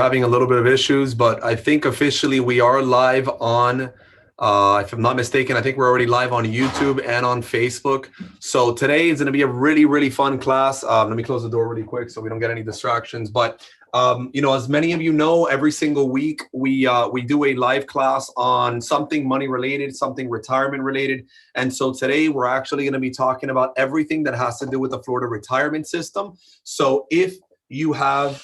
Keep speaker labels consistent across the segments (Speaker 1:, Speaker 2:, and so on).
Speaker 1: having a little bit of issues, but I think officially we are live on, if I'm not mistaken, I think we're already live on YouTube and on Facebook. So today is going to be a really, really fun class. Let me close the door really quick so we don't get any distractions. But as many of you know, every single week we do a live class on something money related, something retirement related. And so today we're actually going to be talking about everything that has to do with the Florida retirement system. So if you have,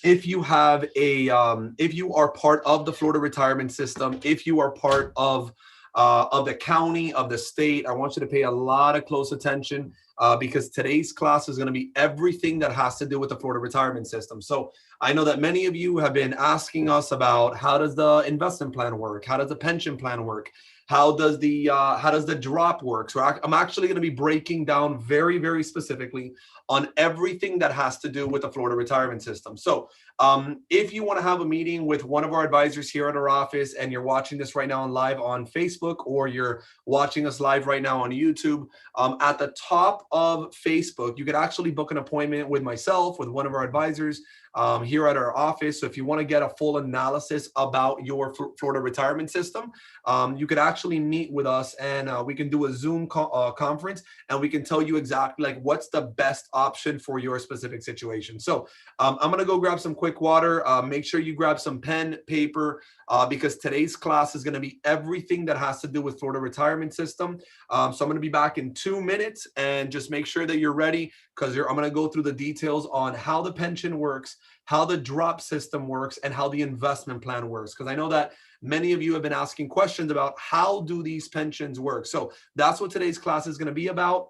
Speaker 1: if you have if you are part of the Florida retirement system, if you are part of the county, of the state, I want you to pay a lot of close attention because today's class is going to be everything that has to do with the Florida retirement system. So I know that many of you have been asking us about how does the investment plan work? How does the pension plan work? How does the drop work? So I'm actually going to be breaking down very, very specifically on everything that has to do with the Florida retirement system. So if you want to have a meeting with one of our advisors here at our office and you're watching this right now live on Facebook or you're watching us live right now on YouTube, at the top of Facebook, you could actually book an appointment with myself, with one of our advisors here at our office. So if you want to get a full analysis about your Florida retirement system, you could actually meet with us and we can do a Zoom conference and we can tell you exactly like what's the best option for your specific situation. So I'm going to go grab some quick water. Make sure you grab some pen, paper, because today's class is going to be everything that has to do with Florida retirement system. So I'm going to be back in 2 minutes and just make sure that you're ready because I'm going to go through the details on how the pension works, how the drop system works, and how the investment plan works. Because I know that many of you have been asking questions about how do these pensions work. So that's what today's class is going to be about.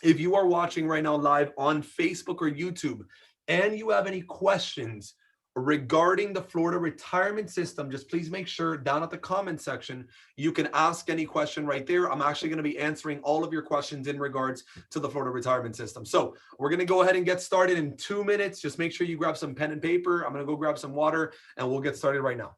Speaker 1: If you are watching right now live on Facebook or YouTube and you have any questions regarding the Florida retirement system, just please make sure down at the comment section, you can ask any question right there. I'm actually going to be answering all of your questions in regards to the Florida retirement system. So we're going to go ahead and get started in 2 minutes. Just make sure you grab some pen and paper. I'm going to go grab some water and we'll get started right now.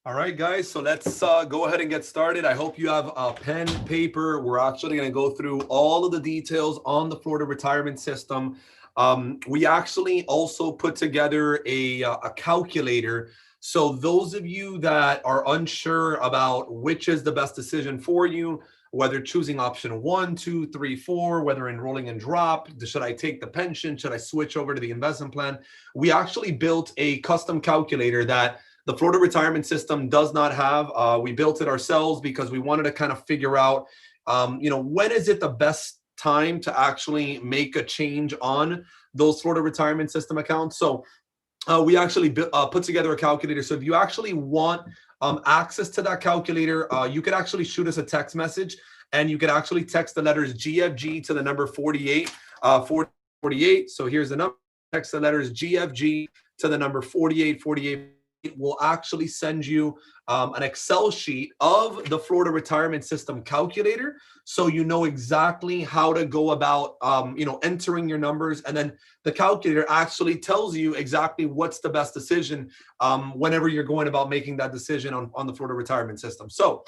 Speaker 1: All right, guys, so let's go ahead and get started. I hope you have a pen, paper. We're actually going to go through all of the details on the Florida retirement system. We actually also put together a calculator. So those of you that are unsure about which is the best decision for you, whether choosing option 1, 2, 3, 4, whether enrolling in drop, should I take the pension, should I switch over to the investment plan? We actually built a custom calculator that the Florida retirement system does not have. We built it ourselves because we wanted to kind of figure out, when is it the best time to actually make a change on those Florida retirement system accounts. So we actually put together a calculator. So if you actually want access to that calculator, you could actually shoot us a text message and you could actually text the letters GFG to the number 48, 48. So here's the number, text the letters GFG to the number 4848. it will actually send you an Excel sheet of the Florida Retirement System calculator, so you know exactly how to go about entering your numbers, and then the calculator actually tells you exactly what's the best decision whenever you're going about making that decision on the Florida Retirement System. So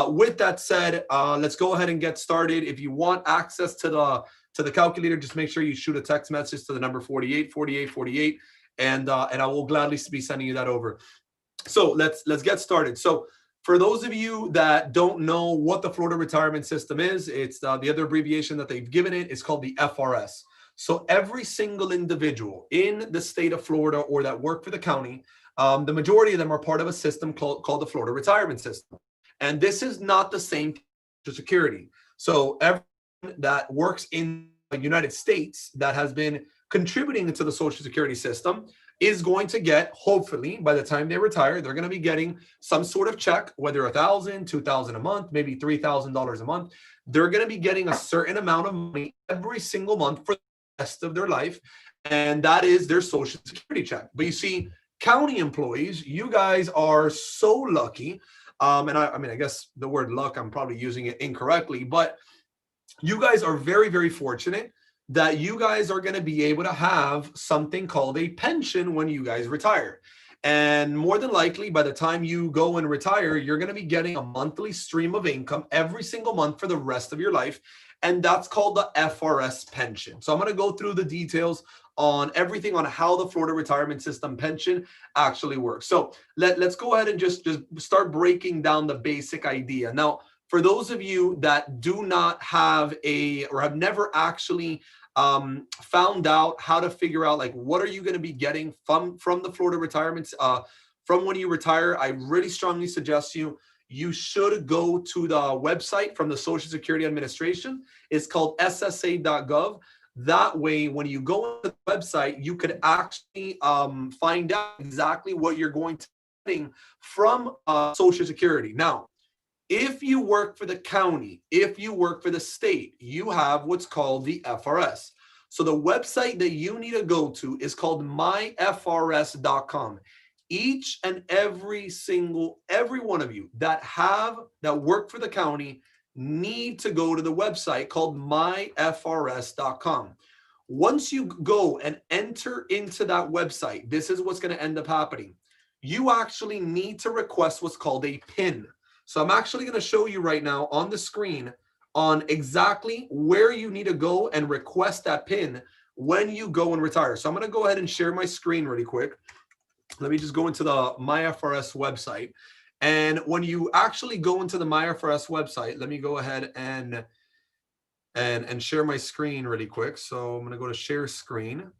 Speaker 1: with that said, let's go ahead and get started. If you want access to the calculator, just make sure you shoot a text message to the number 484848, and I will gladly be sending you that over. So let's get started. So for those of you that don't know what the Florida Retirement System is, it's the other abbreviation that they've given it is called the FRS. So every single individual in the state of Florida or that work for the county, the majority of them are part of a system called the Florida Retirement System. And this is not the same Social Security. So everyone that works in the United States that has been contributing to the Social Security system is going to get, hopefully, by the time they retire, they're going to be getting some sort of check, whether $1,000, $2,000 a month, maybe $3,000 a month. They're going to be getting a certain amount of money every single month for the rest of their life, and that is their Social Security check. But you see, county employees, you guys are so lucky, and I guess the word luck, I'm probably using it incorrectly, but you guys are very, very fortunate that you guys are going to be able to have something called a pension when you guys retire. And more than likely, by the time you go and retire, you're going to be getting a monthly stream of income every single month for the rest of your life. And that's called the FRS pension. So I'm going to go through the details on everything on how the Florida Retirement System pension actually works. So let's go ahead and just start breaking down the basic idea. Now, for those of you that do not have or have never actually found out how to figure out like what are you going to be getting from the Florida retirement from when you retire, I really strongly suggest you should go to the website from the Social Security Administration. It's called ssa.gov. That way, when you go to the website, you could actually find out exactly what you're going to be getting from Social Security. Now, if you work for the county, if you work for the state, you have what's called the FRS. So the website that you need to go to is called myfrs.com. Each and every one of you that work for the county need to go to the website called myfrs.com. Once you go and enter into that website, this is what's going to end up happening. You actually need to request what's called a PIN. So I'm actually going to show you right now on the screen on exactly where you need to go and request that PIN when you go and retire. So I'm going to go ahead and share my screen really quick. Let me just go into the MyFRS website. And when you actually go into the MyFRS website, let me go ahead and share my screen really quick. So I'm going to go to share screen.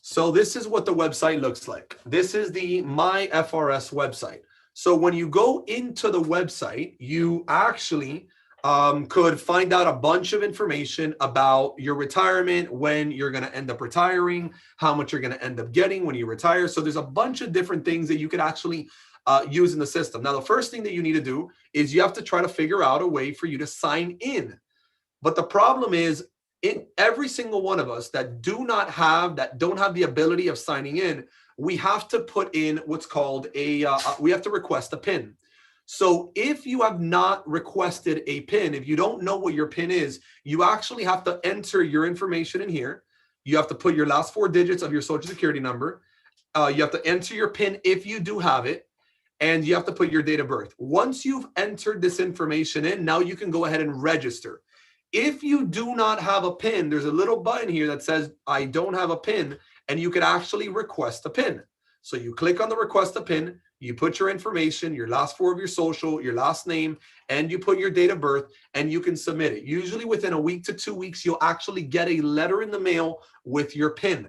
Speaker 1: So this is what the website looks like. This is the MyFRS website. So when you go into the website, you actually could find out a bunch of information about your retirement, when you're going to end up retiring, how much you're going to end up getting when you retire. So there's a bunch of different things that you could actually use in the system. Now, the first thing that you need to do is you have to try to figure out a way for you to sign in. But the problem is, in every single one of us that don't have the ability of signing in, we have to put in what's called we have to request a PIN. So if you have not requested a PIN, if you don't know what your PIN is, you actually have to enter your information in here. You have to put your last 4 digits of your Social Security number. You have to enter your PIN if you do have it, and you have to put your date of birth. Once you've entered this information in, now you can go ahead and register. If you do not have a PIN, there's a little button here that says, I don't have a PIN, and you can actually request a PIN. So you click on the request a PIN, you put your information, your last 4 of your social, your last name, and you put your date of birth, and you can submit it. Usually within a week to 2 weeks, you'll actually get a letter in the mail with your PIN.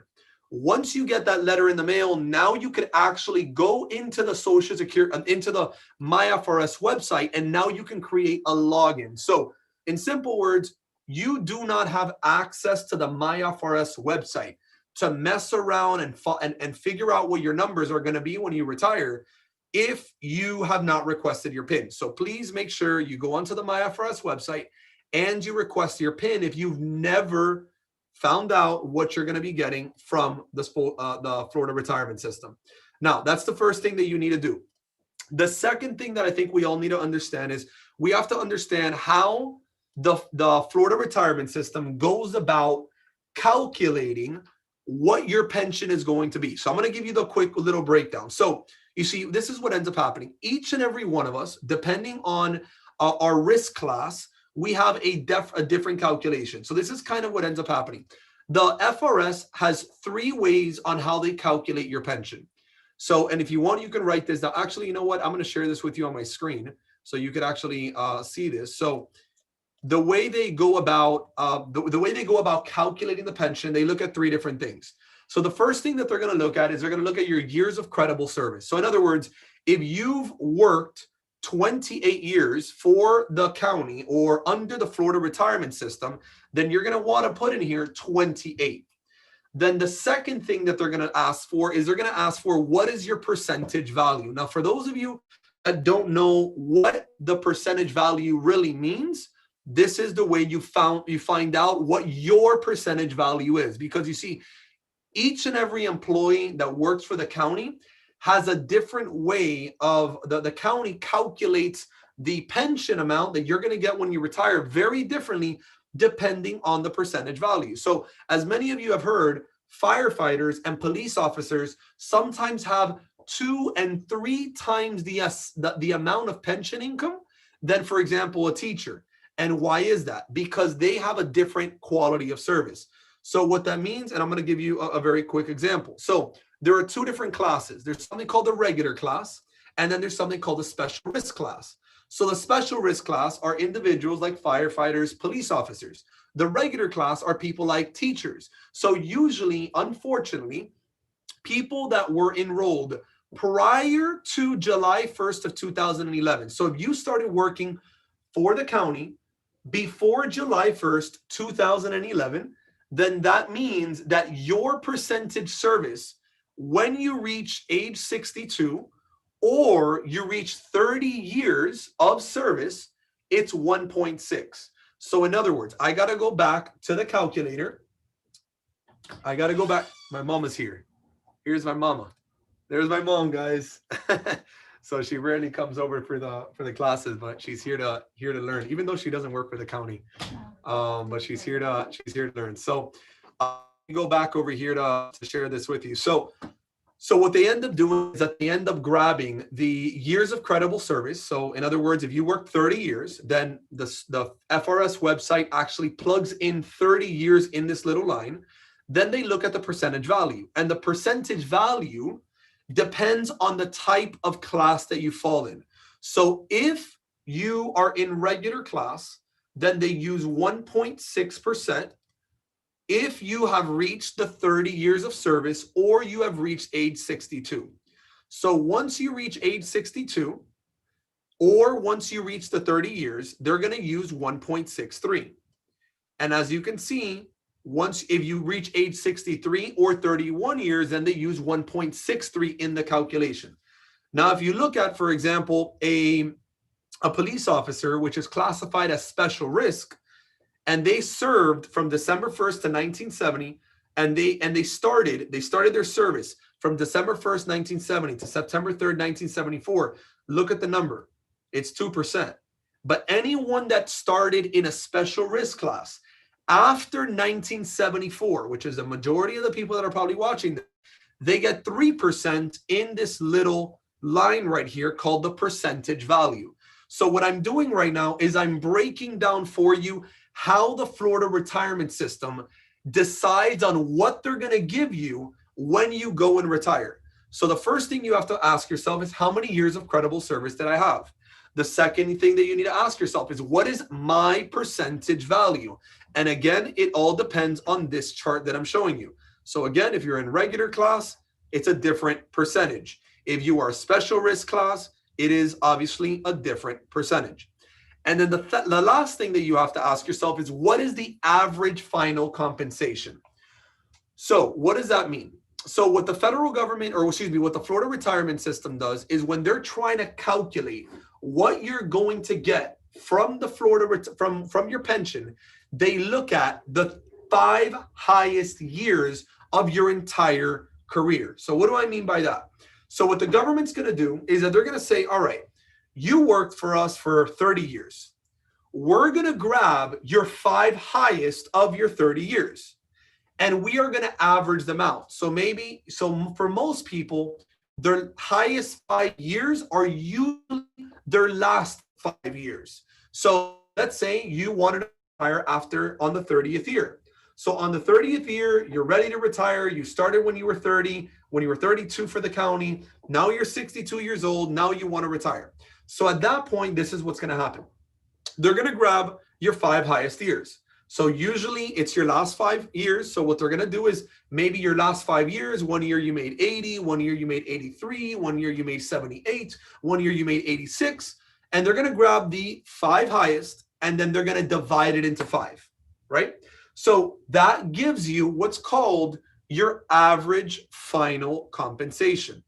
Speaker 1: Once you get that letter in the mail, now you can actually go into the Social Security, into the MyFRS website, and now you can create a login. So in simple words, you do not have access to the MyFRS website to mess around and figure out what your numbers are going to be when you retire if you have not requested your PIN. So please make sure you go onto the MyFRS website and you request your PIN if you've never found out what you're going to be getting from the Florida retirement system. Now, that's the first thing that you need to do. The second thing that I think we all need to understand is we have to understand how the Florida retirement system goes about calculating what your pension is going to be. So I'm going to give you the quick little breakdown. So you see, this is what ends up happening. Each and every one of us, depending on our risk class, we have a different calculation. So this is kind of what ends up happening. The FRS has 3 ways on how they calculate your pension. So, and if you want, you can write this down. Actually, you know what? I'm going to share this with you on my screen so you could actually see this. So the way they go about the way they go about calculating the pension, they look at 3 different things. So the first thing that they're going to look at is they're going to look at your years of credible service. So in other words, if you've worked 28 years for the county or under the Florida retirement system, then you're going to want to put in here 28. Then the second thing that they're going to ask for is they're going to ask for what is your percentage value. Now, for those of you that don't know what the percentage value really means, this is the way you find out what your percentage value is. Because you see, each and every employee that works for the county has a different way of the county calculates the pension amount that you're going to get when you retire very differently depending on the percentage value. So as many of you have heard, firefighters and police officers sometimes have 2 and 3 times the amount of pension income than, for example, a teacher. And why is that? Because they have a different quality of service. So what that means, and I'm going to give you a very quick example. So there are 2 different classes. There's something called the regular class, and then there's something called the special risk class. So the special risk class are individuals like firefighters, police officers. The regular class are people like teachers. So usually, unfortunately, people that were enrolled prior to July 1st of 2011. So if you started working for the county before July 1st, 2011, then that means that your percentage service, when you reach age 62, or you reach 30 years of service, it's 1.6. So in other words, I got to go back to the calculator. I got to go back. My mom is here. Here's my mama. There's my mom, guys. So she rarely comes over for the classes, but she's here to learn, even though she doesn't work for the county. But she's here to learn. So go back over here to share this with you. So what they end up doing is that they end up grabbing the years of credible service. So in other words, if you work 30 years, then the FRS website actually plugs in 30 years in this little line. Then they look at the percentage value. And the percentage value depends on the type of class that you fall in. So if you are in regular class, then they use 1.6%. If you have reached the 30 years of service or you have reached age 62. So once you reach age 62 or once you reach the 30 years, they're going to use 1.63. And as you can see, if you reach age 63 or 31 years, then they use 1.63 in the calculation. Now, if you look at, for example, a police officer, which is classified as special risk, and they served from December 1st to 1970, and they started their service from December 1st, 1970 to September 3rd, 1974. Look at the number. It's 2%. But anyone that started in a special risk class after 1974, which is the majority of the people that are probably watching this, they get 3% in this little line right here called the percentage value. So what I'm doing right now is I'm breaking down for you how the Florida retirement system decides on what they're going to give you when you go and retire. So the first thing you have to ask yourself is, how many years of credible service did I have? The second thing that you need to ask yourself is, what is my percentage value? And again, it all depends on this chart that I'm showing you. So again, if you're in regular class, it's a different percentage. If you are a special risk class, it is obviously a different percentage. And then the last thing that you have to ask yourself is, what is the average final compensation? So what does that mean? So what the federal government, or excuse me, what the Florida retirement system does is when they're trying to calculate what you're going to get from the Florida, from your pension, they look at the 5 highest years of your entire career. So what do I mean by that? So what the government's going to do is that they're going to say, all right, you worked for us for 30 years. We're going to grab your 5 highest of your 30 years, and we are going to average them out. So for most people, their highest 5 years are usually their last 5 years. So let's say you wanted to retire on the 30th year. So on the 30th year, you're ready to retire. You started when you were 30, when you were 32 for the county. Now you're 62 years old. Now you want to retire. So at that point, this is what's going to happen. They're going to grab your 5 highest years. So usually it's your last 5 years. So what they're going to do is maybe your last 5 years, 1 year you made 80, 1 year you made 83, 1 year you made 78, 1 year you made 86. And they're going to grab the 5 highest, and then they're going to divide it into 5, right? So that gives you what's called your average final compensation.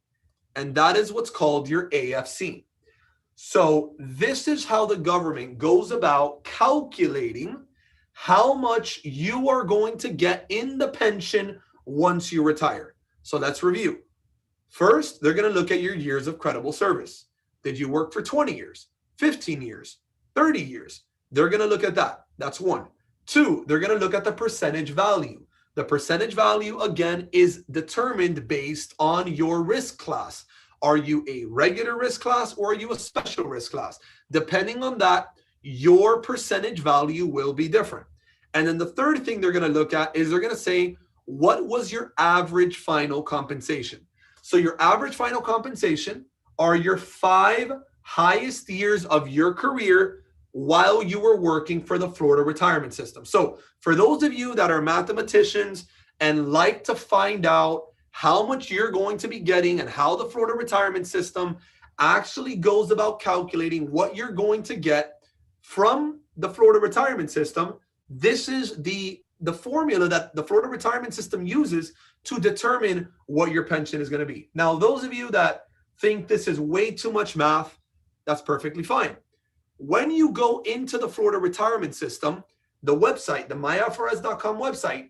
Speaker 1: And that is what's called your AFC. So this is how the government goes about calculating how much you are going to get in the pension once you retire. So let's review. First, they're going to look at your years of credible service. Did you work for 20 years, 15 years, 30 years? They're going to look at that. That's one. Two, they're going to look at the percentage value. The percentage value, again, is determined based on your risk class. Are you a regular risk class or are you a special risk class? Depending on that, your percentage value will be different. And then the third thing they're going to look at is they're going to say, what was your average final compensation? So your average final compensation are your 5 highest years of your career while you were working for the Florida retirement system. So for those of you that are mathematicians and like to find out how much you're going to be getting and how the Florida retirement system actually goes about calculating what you're going to get from the Florida retirement system, this is the formula that the Florida retirement system uses to determine what your pension is going to be. Now, those of you that think this is way too much math, that's perfectly fine. When you go into the Florida retirement system, the website, the myfrs.com website,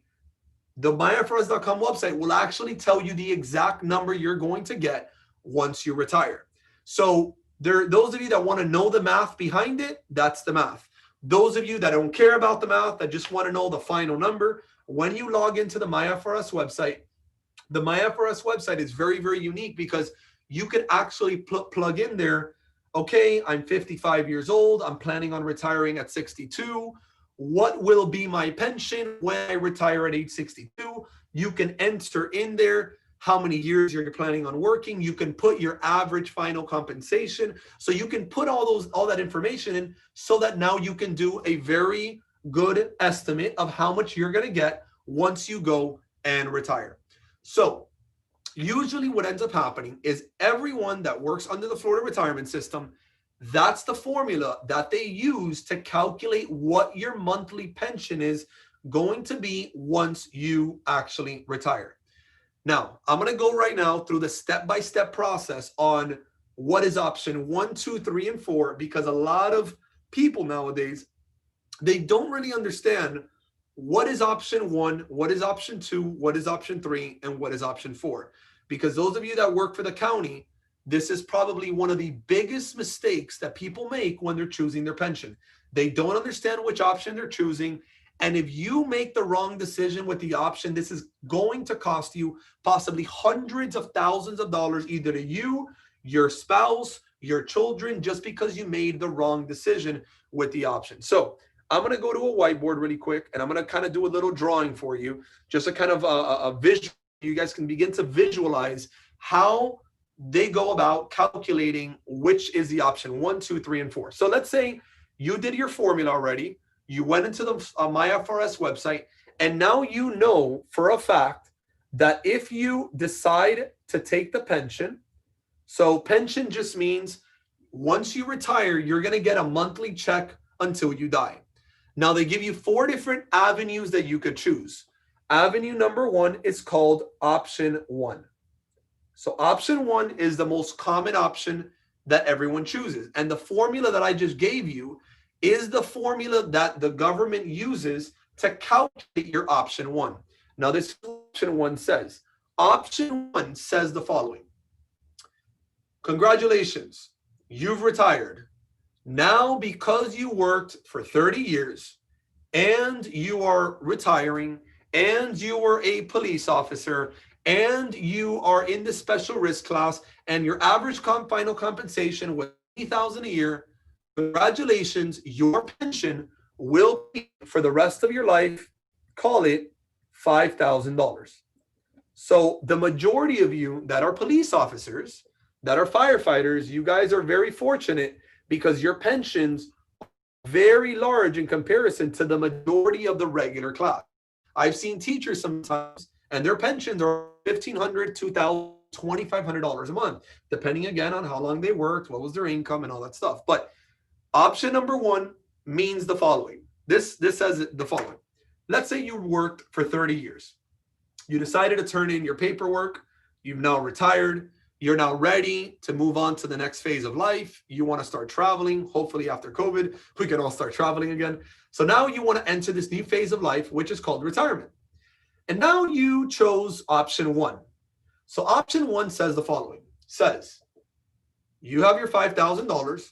Speaker 1: will actually tell you the exact number you're going to get once you retire. So those of you that want to know the math behind it, that's the math. Those of you that don't care about the math, that just want to know the final number, when you log into the MyFRS website, the MyFRS website is very, very unique because you can actually plug in there, okay, I'm 55 years old. I'm planning on retiring at 62. What will be my pension when I retire at age 62? You can enter in there how many years you're planning on working. You can put your average final compensation. So you can put all that information in so that now you can do a very good estimate of how much you're going to get once you go and retire. So usually what ends up happening is everyone that works under the Florida retirement system, that's the formula that they use to calculate what your monthly pension is going to be once you actually retire. Now, I'm going to go right now through the step-by-step process on what is option 1, 2, 3, and 4, because a lot of people nowadays, they don't really understand what is option 1, what is option 2, what is option 3, and what is option 4. Because those of you that work for the county, this is probably one of the biggest mistakes that people make when they're choosing their pension. They don't understand which option they're choosing. And if you make the wrong decision with the option, this is going to cost you possibly hundreds of thousands of dollars, either to you, your spouse, your children, just because you made the wrong decision with the option. So I'm going to go to a whiteboard really quick, and I'm going to kind of do a little drawing for you, just a kind of a visual. You guys can begin to visualize how they go about calculating which is the option 1, 2, 3, and 4. So let's say you did your formula already. You went into the MyFRS website, and now you know for a fact that if you decide to take the pension, so pension just means once you retire, you're going to get a monthly check until you die. Now, they give you 4 different avenues that you could choose. Avenue number 1 is called option 1. So option 1 is the most common option that everyone chooses. And the formula that I just gave you is the formula that the government uses to calculate your option 1. Now, this option 1 says. Option 1 says the following. Congratulations, you've retired. Now, because you worked for 30 years and you are retiring and you were a police officer and you are in the special risk class and your average final compensation was $80,000 a year, congratulations, your pension will be for the rest of your life, call it $5,000. So the majority of you that are police officers, that are firefighters, you guys are very fortunate because your pensions are very large in comparison to the majority of the regular class. I've seen teachers sometimes, and their pensions are $1,500, $2,000, $2,500 a month, depending again on how long they worked, what was their income, and all that stuff. But option number one means the following. This says the following. Let's say you worked for 30 years. You decided to turn in your paperwork. You've now retired. You're now ready to move on to the next phase of life. You want to start traveling. Hopefully after COVID, we can all start traveling again. So now you want to enter this new phase of life, which is called retirement. And now you chose option one. So option one says the following. Says, you have your $5,000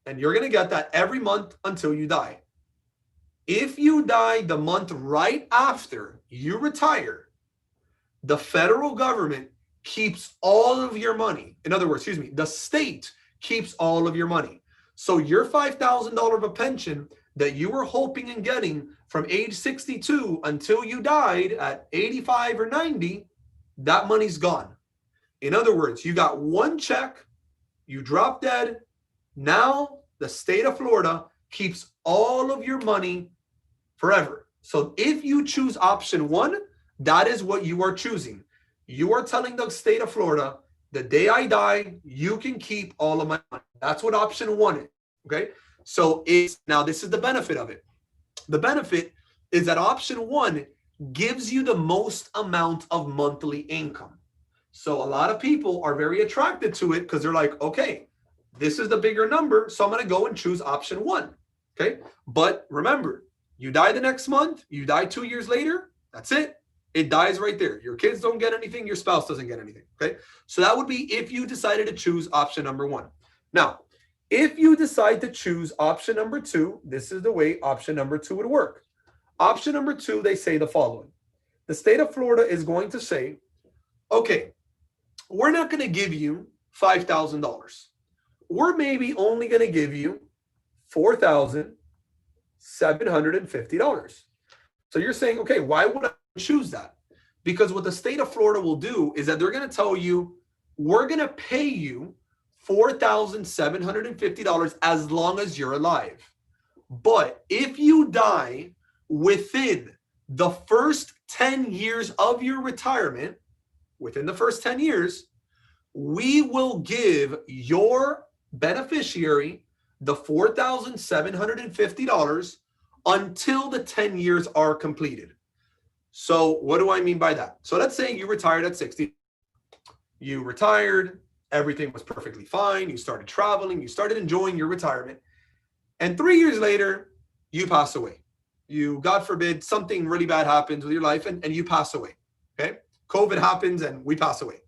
Speaker 1: and you're going to get that every month until you die. If you die the month right after you retire, the federal government keeps all of your money. In other words, the state keeps all of your money. So your $5,000 of a pension that you were hoping and getting from age 62 until you died at 85 or 90, that money's gone. In other words, you got one check, you drop dead. Now the state of Florida keeps all of your money forever. So if you choose option one, that is what you are choosing. You are telling the state of Florida, the day I die, you can keep all of my money. That's what option one is. Okay. So now this is the benefit of it. The benefit is that option one gives you the most amount of monthly income. So a lot of people are very attracted to it because they're like, okay, this is the bigger number. So I'm going to go and choose option one. Okay. But remember, you die the next month, you die 2 years later, that's it. It dies right there. Your kids don't get anything. Your spouse doesn't get anything. Okay. So that would be if you decided to choose option number one. Now, if you decide to choose option number two, this is the way option number two would work. Option number two, they say the following. The state of Florida is going to say, okay, we're not going to give you $5,000. We're maybe only going to give you $4,750. So you're saying, okay, why would I choose that? Because what the state of Florida will do is that they're going to tell you, we're going to pay you $4,750 as long as you're alive. But if you die within the first 10 years of your retirement, within the first 10 years, we will give your beneficiary the $4,750 until the 10 years are completed. So what do I mean by that? So let's say you retired at 60. You retired, everything was perfectly fine. You started traveling, you started enjoying your retirement. And 3 years later, you pass away. You, God forbid, something really bad happens with your life and you pass away. Okay? COVID happens and we pass away.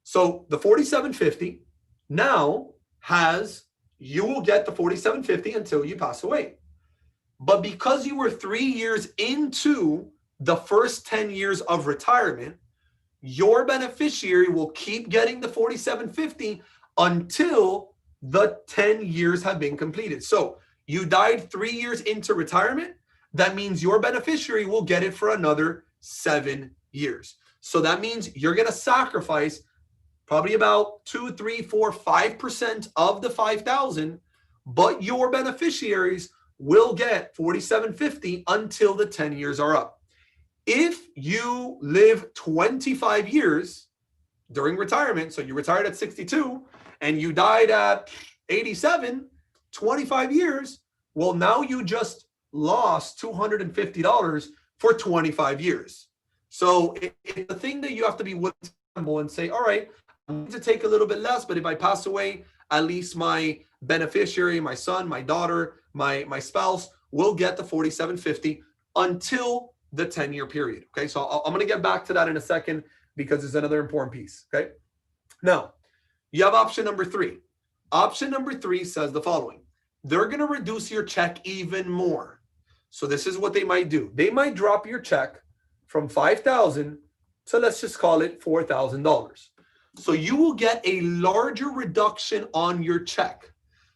Speaker 1: So the 4750 now you will get the 4750 until you pass away. But because you were 3 years into the first 10 years of retirement, your beneficiary will keep getting the 4750 until the 10 years have been completed. So you died 3 years into retirement. That means your beneficiary will get it for another 7 years. So that means you're going to sacrifice probably about 2, 3, 4, 5% of the 5,000, but your beneficiaries will get 4750 until the 10 years are up. If you live 25 years during retirement, so you retired at 62 and you died at 87, 25 years, well, now you just lost $250 for 25 years. So it's the thing that you have to be willing to humble and say, all right, I'm going to take a little bit less, but if I pass away, at least my beneficiary, my son, my daughter, my spouse will get the 4750 until the 10-year period. Okay, so I'm going to get back to that in a second because it's another important piece. Okay, now You have option number 3. Option number 3 says the following. They're going to reduce your check even more. So this is what they might do. They might drop your check from $5,000 to, let's just call it $4,000. So you will get a larger reduction on your check.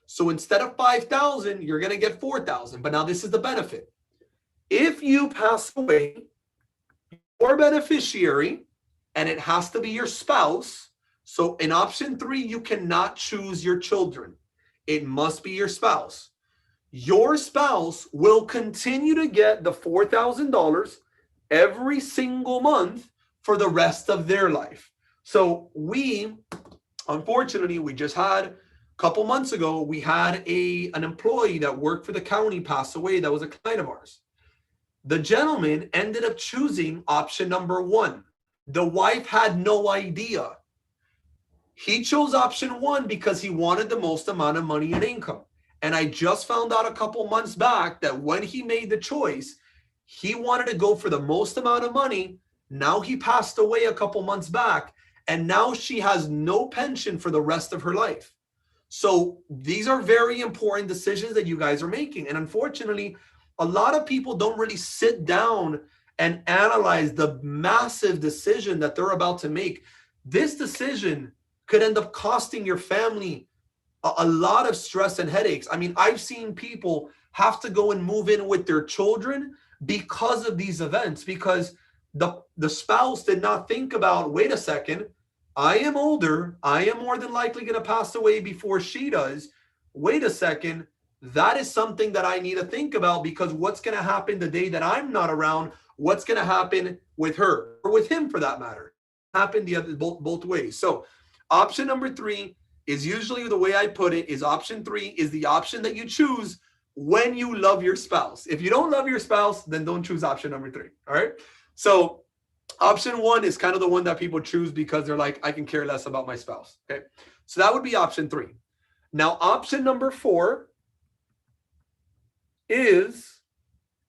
Speaker 1: So instead of $5,000, you're going to get $4,000. But now this is the benefit. If you pass away, your beneficiary, and it has to be your spouse. So in option 3, you cannot choose your children. It must be your spouse. Your spouse will continue to get the $4,000 every single month for the rest of their life. So unfortunately, we just had a couple months ago, we had an employee that worked for the county pass away. That was a client of ours. The gentleman ended up choosing option number 1. The wife had no idea. He chose option 1 because he wanted the most amount of money and income. And I just found out a couple months back that when he made the choice, he wanted to go for the most amount of money. Now he passed away a couple months back, and now she has no pension for the rest of her life. So these are very important decisions that you guys are making. And unfortunately, a lot of people don't really sit down and analyze the massive decision that they're about to make. This decision could end up costing your family a lot of stress and headaches. I mean, I've seen people have to go and move in with their children because of these events, because the spouse did not think about, wait a second, I am older. I am more than likely going to pass away before she does. Wait a second. That is something that I need to think about, because what's going to happen the day that I'm not around? What's going to happen with her or with him, for that matter? Happen the other both ways. So option number 3 is usually, the way I put it, is option 3 is the option that you choose when you love your spouse. If you don't love your spouse, then don't choose option number 3. All right. So option 1 is kind of the one that people choose because they're like, I can care less about my spouse. Okay. So that would be option 3. Now, option number 4 is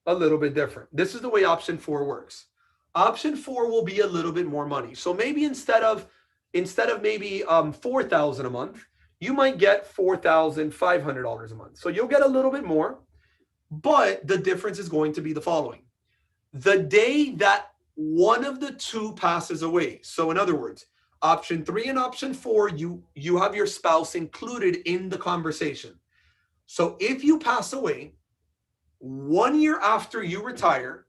Speaker 1: a little bit different. This is the way option 4 works. Option 4 will be a little bit more money. So maybe instead of maybe $4,000 a month, you might get $4,500 a month. So you'll get a little bit more, but the difference is going to be the following. The day that one of the two passes away. So in other words, option 3 and option 4, you have your spouse included in the conversation. So if you pass away 1 year after you retire,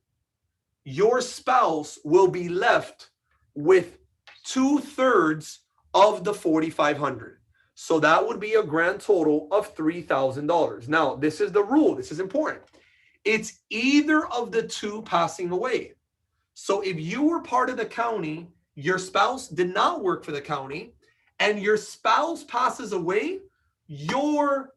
Speaker 1: your spouse will be left with 2/3 of the $4,500. So that would be a grand total of $3,000. Now, this is the rule. This is important. It's either of the two passing away. So if you were part of the county, your spouse did not work for the county, and your spouse passes away, your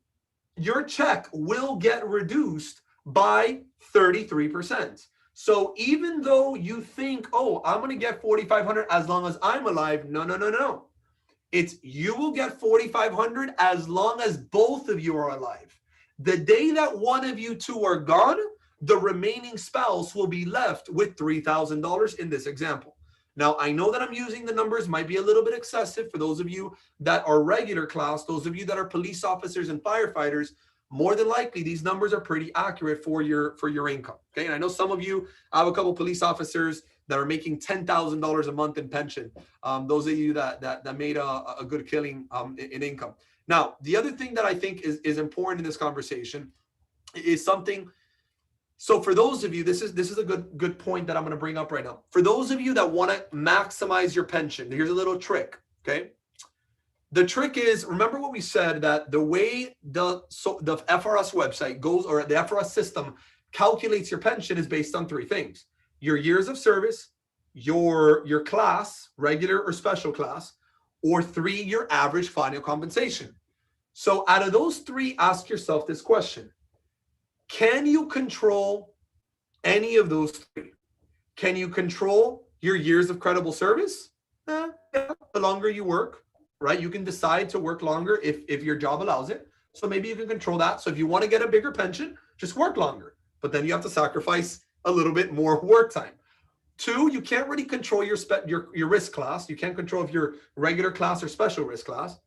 Speaker 1: check will get reduced by 33%. So even though you think, oh, I'm going to get $4,500 as long as I'm alive, no. It's you will get $4,500 as long as both of you are alive. The day that one of you two are gone, the remaining spouse will be left with $3,000 in this example. Now, I know that I'm using the numbers might be a little bit excessive for those of you that are regular class, those of you that are police officers and firefighters. More than likely, these numbers are pretty accurate for your income. Okay, and I know some of you, I have a couple police officers that are making $10,000 a month in pension. Those of you that made a good killing in income. Now, the other thing that I think is important in this conversation is something. So for those of you, this is a good point that I'm going to bring up right now. For those of you that want to maximize your pension, here's a little trick. Okay. The trick is, remember what we said, that the way the FRS website goes, or the FRS system calculates your pension, is based on 3 things: your years of service, your class, regular or special class, or 3, your average final compensation. So out of those 3, ask yourself this question: can you control any of those 3? Can you control your years of credible service? Yeah, the longer you work, right? You can decide to work longer if your job allows it. So maybe you can control that. So if you want to get a bigger pension, just work longer. But then you have to sacrifice a little bit more work time. 2, you can't really control your risk class. You can't control if you're regular class or special risk class.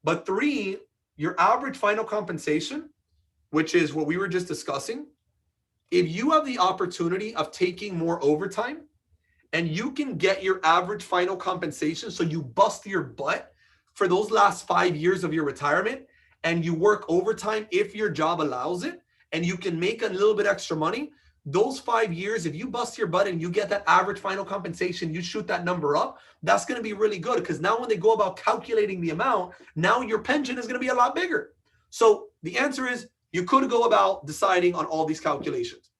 Speaker 1: But 3, your average final compensation, which is what we were just discussing. If you have the opportunity of taking more overtime and you can get your average final compensation, so you bust your butt for those last 5 years of your retirement and you work overtime if your job allows it, and you can make a little bit extra money, those 5 years, if you bust your butt and you get that average final compensation, you shoot that number up, that's going to be really good, because now when they go about calculating the amount, now your pension is going to be a lot bigger. So the answer is you could go about deciding on all these calculations.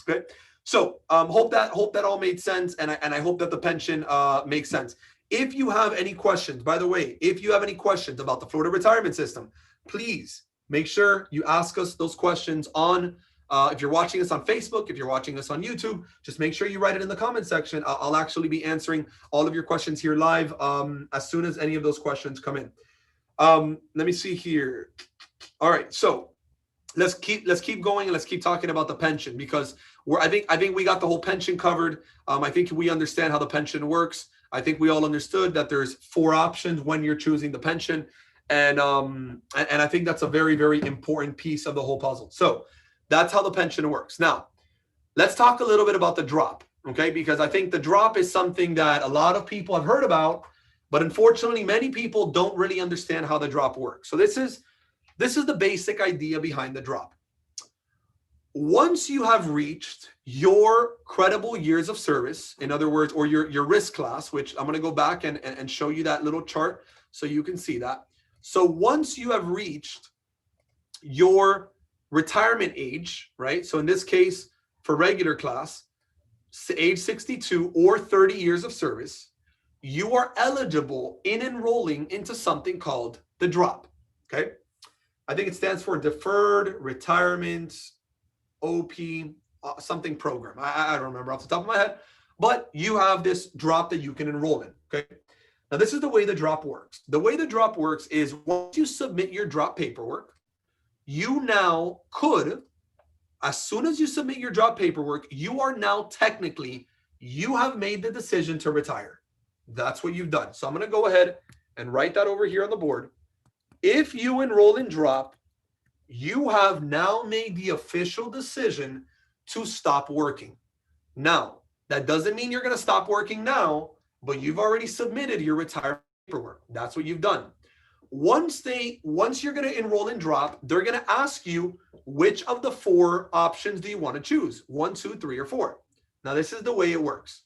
Speaker 1: Okay. So hope that all made sense, and I hope that the pension makes sense. If you have any questions, by the way, if you have any questions about the Florida retirement system, please make sure you ask us those questions on, if you're watching us on Facebook, if you're watching us on YouTube, just make sure you write it in the comment section. I'll actually be answering all of your questions here live as soon as any of those questions come in. Let me see here. All right, so let's keep going, and let's keep talking about the pension, because I think we got the whole pension covered. I think we understand how the pension works. I think we all understood that there's 4 options when you're choosing the pension, and I think that's a very, very important piece of the whole puzzle. So that's how the pension works. Now, let's talk a little bit about the drop, okay? Because I think the drop is something that a lot of people have heard about, but unfortunately, many people don't really understand how the drop works. So this is the basic idea behind the drop. Once you have reached your credible years of service, in other words, or your risk class, which I'm going to go back and show you that little chart so you can see that. So once you have reached your retirement age, right? So in this case, for regular class, age 62 or 30 years of service, you are eligible in enrolling into something called the drop, okay? I think it stands for Deferred Retirement OP something program. I don't remember off the top of my head, but you have this drop that you can enroll in, okay? Now, this is the way the drop works. The way the drop works is once you submit your drop paperwork, you now could, as soon as you submit your drop paperwork, you are now technically, you have made the decision to retire. That's what you've done. So I'm going to go ahead and write that over here on the board. If you enroll in drop, you have now made the official decision to stop working. Now, that doesn't mean you're going to stop working now, but you've already submitted your retirement paperwork. That's what you've done. Once you're going to enroll in drop, they're going to ask you which of the 4 options do you want to choose, 1, 2, 3, or 4. Now, this is the way it works.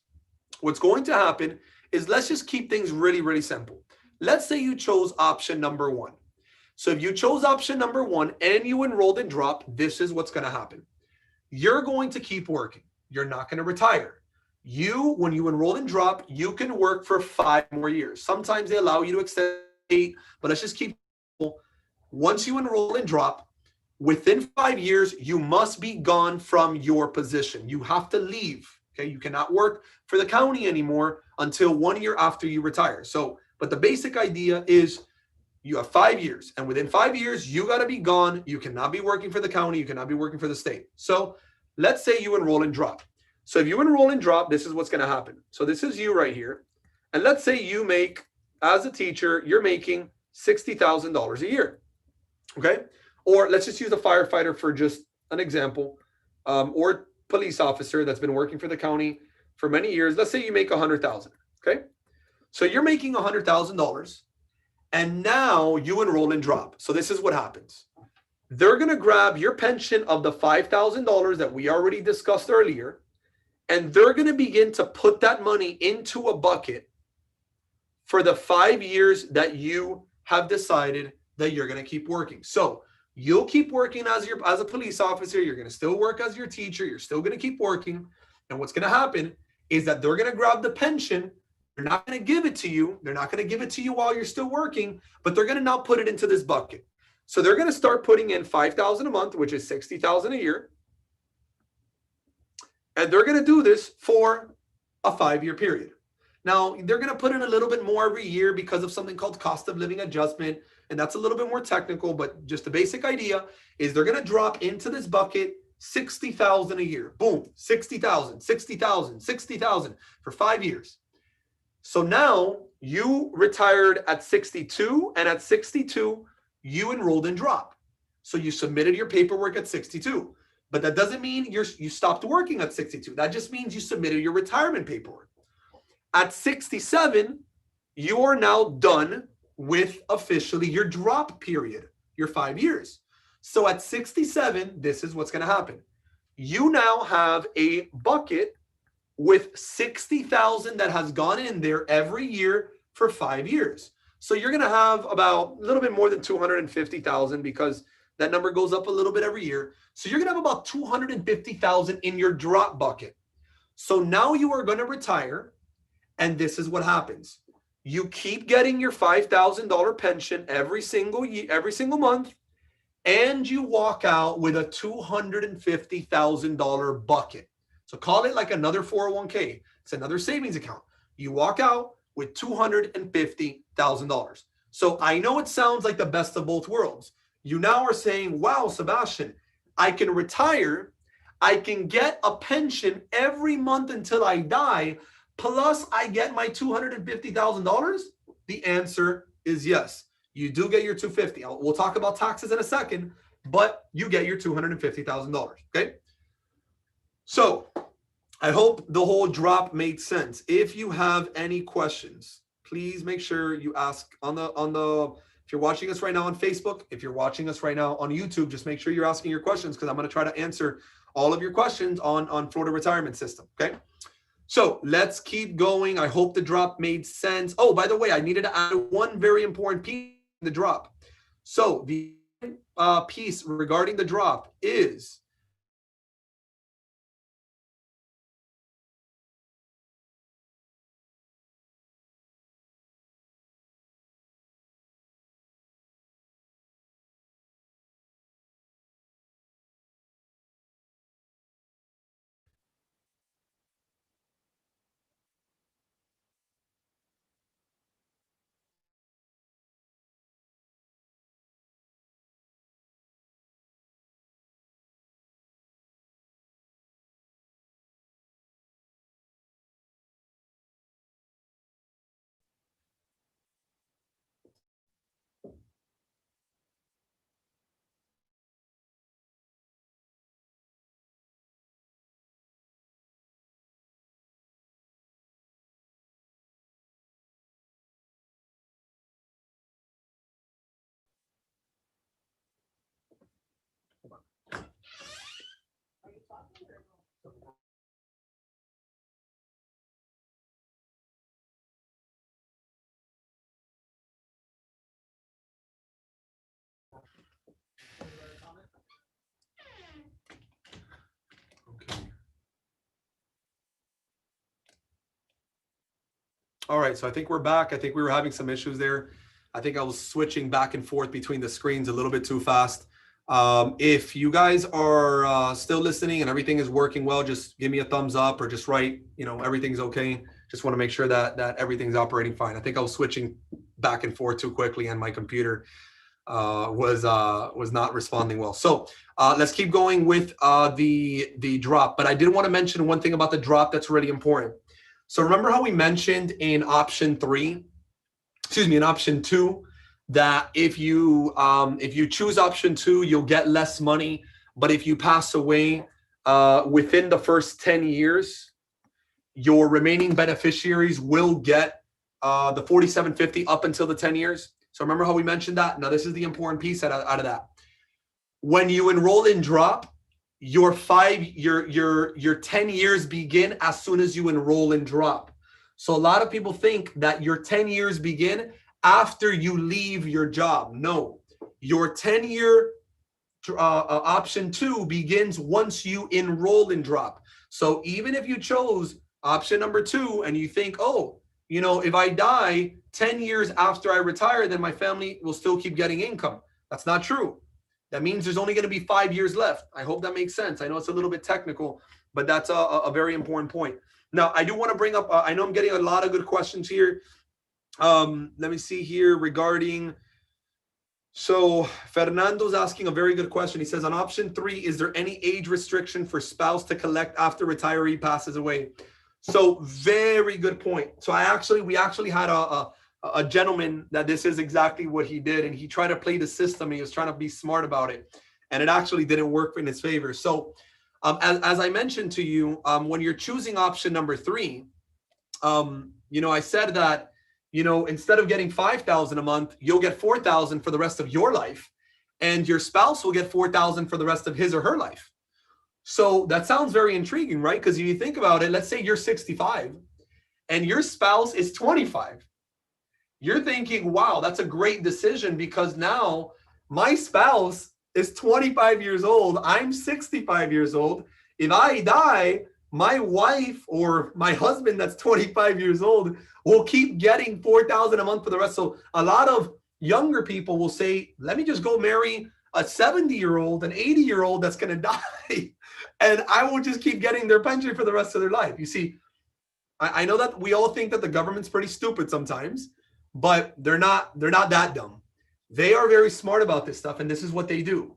Speaker 1: What's going to happen is, let's just keep things really, really simple. Let's say you chose option number 1. So if you chose option number 1 and you enrolled in drop, this is what's going to happen. You're going to keep working. You're not going to retire. When you enroll in drop, you can work for 5 more years. Sometimes they allow you to extend 8, but let's just keep. Once you enroll in drop, within 5 years, you must be gone from your position. You have to leave. Okay, you cannot work for the county anymore until 1 year after you retire. So, but the basic idea is you have 5 years, and within 5 years, you got to be gone. You cannot be working for the county. You cannot be working for the state. So let's say you enroll in drop. So if you enroll in drop, this is what's going to happen. So this is you right here. And let's say you make, as a teacher, you're making $60,000 a year. Okay. Or let's just use a firefighter for just an example, or police officer that's been working for the county for many years. Let's say you make $100,000. Okay. So you're making $100,000. And now you enroll in drop. So this is what happens. They're going to grab your pension of the $5,000 that we already discussed earlier, and they're going to begin to put that money into a bucket for the 5 years that you have decided that you're going to keep working. So you'll keep working as a police officer. You're going to still work as your teacher. You're still going to keep working. And what's going to happen is that they're going to grab the pension. They're not going to give it to you. They're not going to give it to you while you're still working, but they're going to now put it into this bucket. So they're going to start putting in $5,000 a month, which is $60,000 a year. And they're going to do this for a 5-year period. Now, they're going to put in a little bit more every year because of something called cost of living adjustment. And that's a little bit more technical, but just the basic idea is they're going to drop into this bucket $60,000 a year. Boom, $60,000, $60,000, $60,000 for 5 years. So now you retired at 62, and at 62, you enrolled in drop. So you submitted your paperwork at 62. But that doesn't mean you stopped working at 62. That just means you submitted your retirement paperwork. At 67, you are now done with officially your drop period, your 5 years. So at 67, this is what's going to happen. You now have a bucket with 60,000 that has gone in there every year for 5 years. So you're going to have about a little bit more than 250,000 because that number goes up a little bit every year. So you're going to have about 250,000 in your drop bucket. So now you are going to retire, and this is what happens. You keep getting your $5,000 pension every single year, every single month, and you walk out with a $250,000 bucket. So call it like another 401k. It's another savings account. You walk out with $250,000. So I know it sounds like the best of both worlds. You now are saying, wow, Sebastian, I can retire. I can get a pension every month until I die, plus I get my $250,000. The answer is yes. You do get your $250,000. We'll talk about taxes in a second, but you get your $250,000. Okay. So I hope the whole drop made sense. If you have any questions, please make sure you ask if you're watching us right now on Facebook, if you're watching us right now on YouTube, just make sure you're asking your questions because I'm going to try to answer all of your questions on Florida retirement system. Okay. So let's keep going. I hope the drop made sense. Oh, by the way, I needed to add one very important piece in the drop. So the piece regarding the drop is okay. All right, so I think we're back. I think we were having some issues there. I think I was switching back and forth between the screens a little bit too fast. If you guys are still listening and everything is working well, just give me a thumbs up or just write, everything's okay. Just want to make sure that everything's operating fine. I think I was switching back and forth too quickly and my computer was not responding well. So let's keep going with the drop. But I did want to mention one thing about the drop that's really important. So remember how we mentioned in option 2, that if you choose option 2, you'll get less money. But if you pass away within the first 10 years, your remaining beneficiaries will get the $4,750 up until the 10 years. So remember how we mentioned that? Now this is the important piece out of that. When you enroll in drop, your 10 years begin as soon as you enroll in drop. So a lot of people think that your 10 years begin after you leave your job. No, your 10-year option 2 begins once you enroll in drop. So even if you chose option number 2 and you think, oh, if I die 10 years after I retire, then my family will still keep getting income. That's not true. That means there's only going to be 5 years left. I hope that makes sense. I know it's a little bit technical, but that's a very important point. Now, I do want to bring up, I know I'm getting a lot of good questions here. Let me see here regarding, so Fernando's asking a very good question. He says, on option 3, is there any age restriction for spouse to collect after retiree passes away? So very good point. So we actually had a gentleman that this is exactly what he did, and he tried to play the system. He was trying to be smart about it, and it actually didn't work in his favor. So as I mentioned to you, when you're choosing option number 3, I said that, instead of getting 5,000 a month, you'll get 4,000 for the rest of your life, and your spouse will get 4,000 for the rest of his or her life. So that sounds very intriguing, right? Because if you think about it, let's say you're 65 and your spouse is 25. You're thinking, wow, that's a great decision, because now my spouse is 25 years old. I'm 65 years old. If I die, my wife or my husband that's 25 years old will keep getting 4,000 a month for the rest. So a lot of younger people will say, let me just go marry a 70-year-old, an 80-year-old that's going to die, and I will just keep getting their pension for the rest of their life. You see, I know that we all think that the government's pretty stupid sometimes, but they're not that dumb. They are very smart about this stuff, and this is what they do.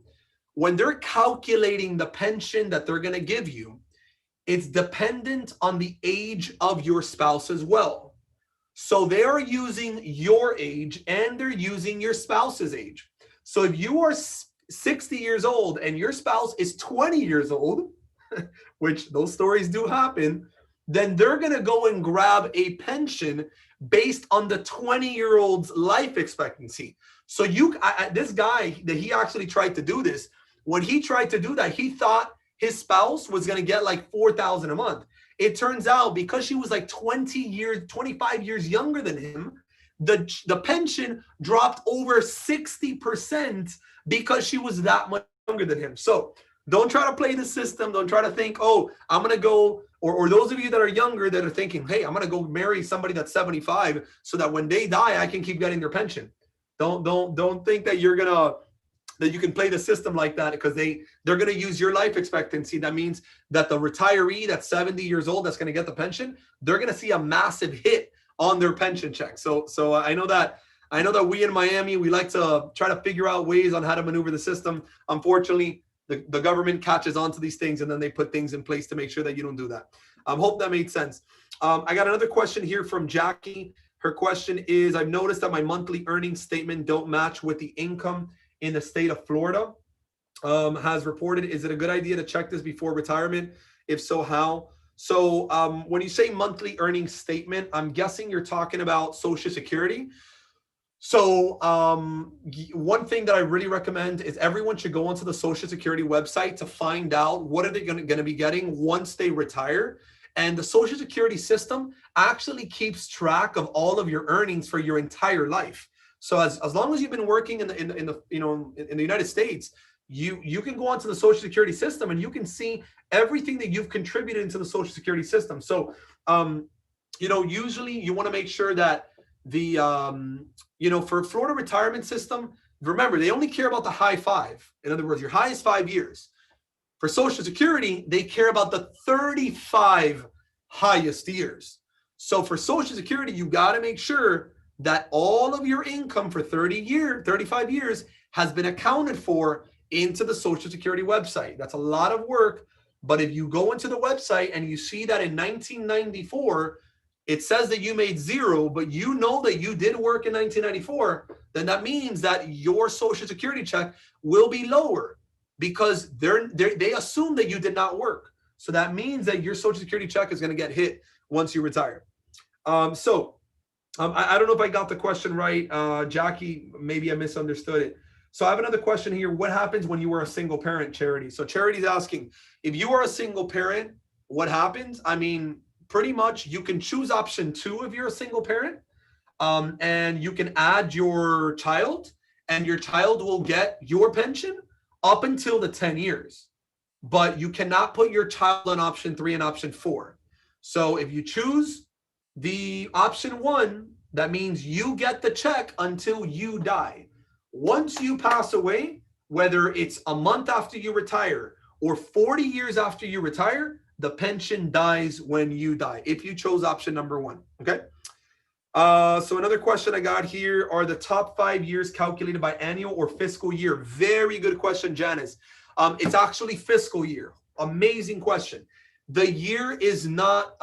Speaker 1: When they're calculating the pension that they're going to give you, it's dependent on the age of your spouse as well. So they are using your age and they're using your spouse's age. So if you are 60 years old and your spouse is 20 years old, which those stories do happen, then they're going to go and grab a pension based on the 20-year-old's life expectancy. So this guy, that he actually tried to do this, when he tried to do that, he thought his spouse was going to get like 4,000 a month. It turns out, because she was like 25 years younger than him, the pension dropped over 60% because she was that much younger than him. So don't try to play the system. Don't try to think, oh, I'm going to go, or those of you that are younger that are thinking, hey, I'm going to go marry somebody that's 75 so that when they die, I can keep getting their pension. Don't think that you can play the system like that, because they're going to use your life expectancy. That means that the retiree that's 70 years old that's going to get the pension, they're going to see a massive hit on their pension check. So I know that we in Miami, we like to try to figure out ways on how to maneuver the system. Unfortunately, the government catches on to these things, and then they put things in place to make sure that you don't do that. Hope that made sense. I got another question here from Jackie. Her question is, I've noticed that my monthly earnings statement don't match with the income in the state of Florida. Has reported, is it a good idea to check this before retirement? If so, how? So when you say monthly earnings statement, I'm guessing you're talking about Social Security. So one thing that I really recommend is everyone should go onto the Social Security website to find out what are they going to be getting once they retire. And the Social Security system actually keeps track of all of your earnings for your entire life. So as long as you've been working in the United States, you can go onto the Social Security system and you can see everything that you've contributed into the Social Security system. So usually you want to make sure that the for Florida retirement system, remember, they only care about the high 5. In other words, your highest 5 years. For Social Security, they care about the 35 highest years. So for Social Security, you got to make sure that all of your income for 35 years has been accounted for into the Social Security website. That's a lot of work. But if you go into the website and you see that in 1994, it says that you made 0, but you know that you did work in 1994, then that means that your Social Security check will be lower, because they assume that you did not work. So that means that your Social Security check is going to get hit once you retire. I don't know if I got the question right. Jackie, maybe I misunderstood it. So I have another question here. What happens when you are a single parent, Charity? So Charity's asking, if you are a single parent, what happens? I mean, pretty much you can choose option 2 if you're a single parent, and you can add your child, and your child will get your pension up until the 10 years. But you cannot put your child on option 3 and option 4. So if you choose the option 1, that means you get the check until you die. Once you pass away, whether it's a month after you retire or 40 years after you retire, the pension dies when you die, if you chose option number 1. Okay. So another question I got here, are the top 5 years calculated by annual or fiscal year? Very good question, Janice. It's actually fiscal year. Amazing question. the year is not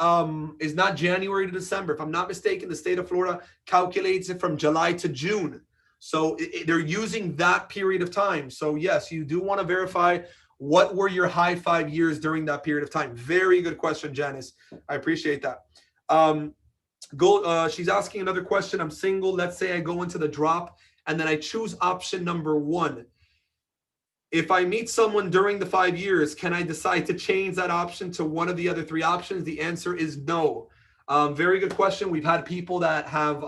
Speaker 1: January to December. If I'm not mistaken, the state of Florida calculates it from July to June. So they're using that period of time. So yes, you do want to verify what were your high 5 years during that period of time. Very good question, Janice. I appreciate that. She's asking another question. I'm single. Let's say I go into the drop and then I choose option number 1. If I meet someone during the 5 years, can I decide to change that option to one of the other 3 options? The answer is no. Very good question. We've had people that have